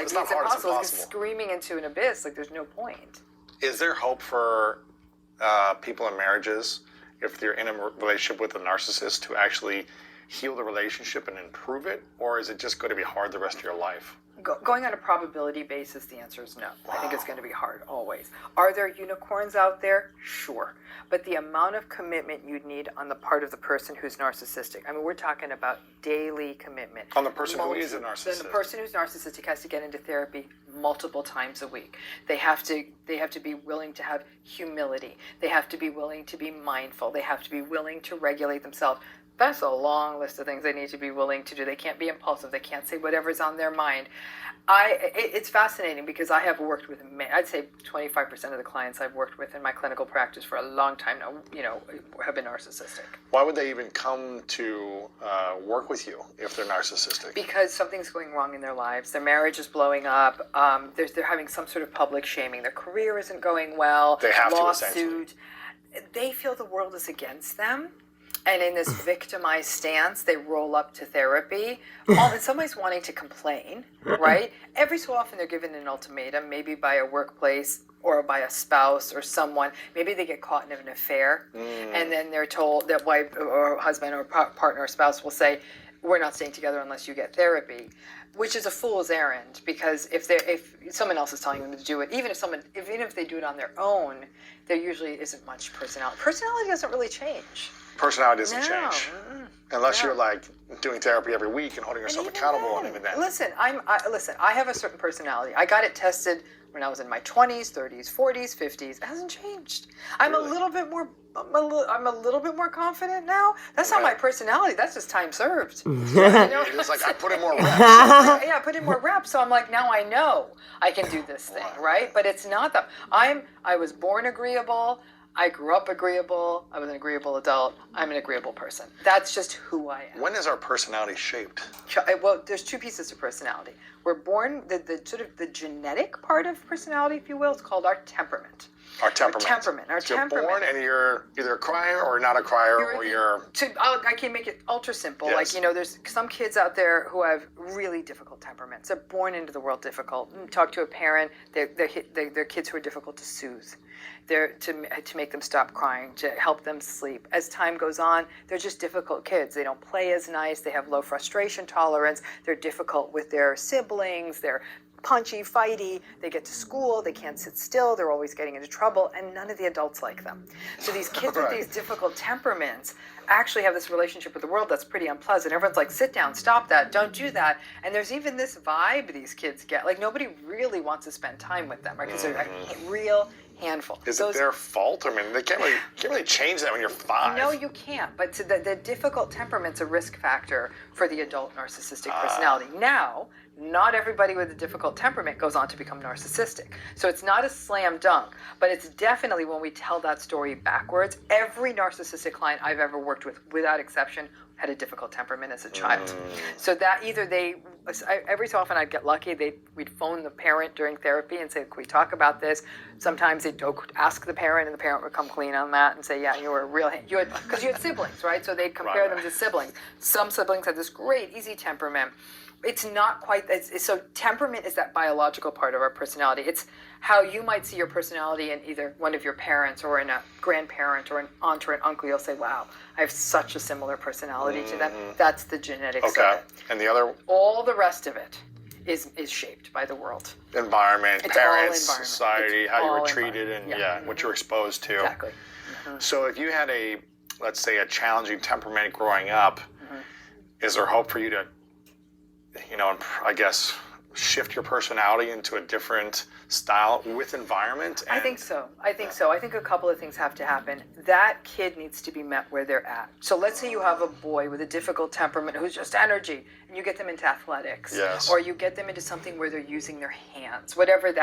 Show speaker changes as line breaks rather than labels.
It's not hard, it's impossible. It's screaming into an abyss. Like, there's no point.
Is there hope for people in marriages, if they're in a relationship with a narcissist, to actually heal the relationship and improve it? Or is it just going to be hard the rest of your life?
Going on a probability basis, the answer is no. Wow. I think it's going to be hard, always. Are there unicorns out there? Sure. But the amount of commitment you'd need on the part of the person who's narcissistic, I mean, we're talking about daily commitment.
On the person who is a narcissist.
The person who's narcissistic has to get into therapy multiple times a week. They have to be willing to have humility. They have to be willing to be mindful. They have to be willing to regulate themselves. That's a long list of things they need to be willing to do. They can't be impulsive. They can't say whatever's on their mind. It's fascinating because I have worked with, I'd say 25% of the clients I've worked with in my clinical practice for a long time now, have been narcissistic.
Why would they even come to work with you if they're narcissistic?
Because something's going wrong in their lives. Their marriage is blowing up. They're having some sort of public shaming. Their career isn't going well.
They have
lawsuit.
to, essentially.
They feel the world is against them. And in this victimized stance, they roll up to therapy, in some ways wanting to complain, right? Every so often they're given an ultimatum, maybe by a workplace or by a spouse or someone. Maybe they get caught in an affair, and then they're told that wife or husband or partner or spouse will say, we're not staying together unless you get therapy, which is a fool's errand, because if someone else is telling them to do it, even if they do it on their own, there usually isn't much personality. Personality doesn't really change.
Personality doesn't change. Unless you're like doing therapy every week and holding yourself accountable, and even then.
Listen, I have a certain personality. I got it tested when I was in my 20s, 30s, 40s, 50s. It hasn't changed. I'm a little bit more confident now. That's not my personality. That's just time served.
It's like I put in more reps.
Yeah, I put in more reps. So I'm like, now I know I can do this thing, right? But it's not that I was born agreeable. I grew up agreeable. I was an agreeable adult. I'm an agreeable person. That's just who I am.
When is our personality shaped?
Well, there's two pieces to personality. We're born, the sort of the genetic part of personality, if you will, it's called our temperament.
Our temperament. You're born and you're either a crier or not a crier,
I can make it ultra simple. Yes. Like, there's some kids out there who have really difficult temperaments. They're born into the world difficult. Talk to a parent. They're kids who are difficult to soothe. They're to make them stop crying, to help them sleep. As time goes on, they're just difficult kids. They don't play as nice. They have low frustration tolerance. They're difficult with their siblings. They're punchy, fighty. They get to school. They can't sit still. They're always getting into trouble, and none of the adults like them. So these kids with these difficult temperaments actually have this relationship with the world that's pretty unpleasant. Everyone's like, sit down, stop that, don't do that. And there's even this vibe these kids get. Like, nobody really wants to spend time with them, right? Because they're a real handful.
Is it their fault? I mean, they can't really change that when you're 5.
No, you can't. But the difficult temperament's a risk factor for the adult narcissistic personality. Now, not everybody with a difficult temperament goes on to become narcissistic. So it's not a slam dunk, but it's definitely, when we tell that story backwards, every narcissistic client I've ever worked with, without exception, had a difficult temperament as a child. So that every so often I'd get lucky, we'd phone the parent during therapy and say, can we talk about this? Sometimes they'd ask the parent, and the parent would come clean on that and say, yeah, you were a real, because you had siblings, right? So they'd compare them to siblings. Some siblings had this great, easy temperament. It's not quite, so temperament is that biological part of our personality. It's how you might see your personality in either one of your parents or in a grandparent or an aunt or an uncle. You'll say, wow, I have such a similar personality to them. That's the genetics of it.
And the other?
All the rest of it is shaped by the world.
Environment,
it's
parents, society, how you were treated, and what you're exposed to.
Exactly.
So if you had let's say a challenging temperament growing up, is there hope for you to I guess, shift your personality into a different style with environment?
I think so. I think a couple of things have to happen. That kid needs to be met where they're at. So let's say you have a boy with a difficult temperament who's just energy, and you get them into athletics.
Yes.
Or you get them into something where they're using their hands, whatever that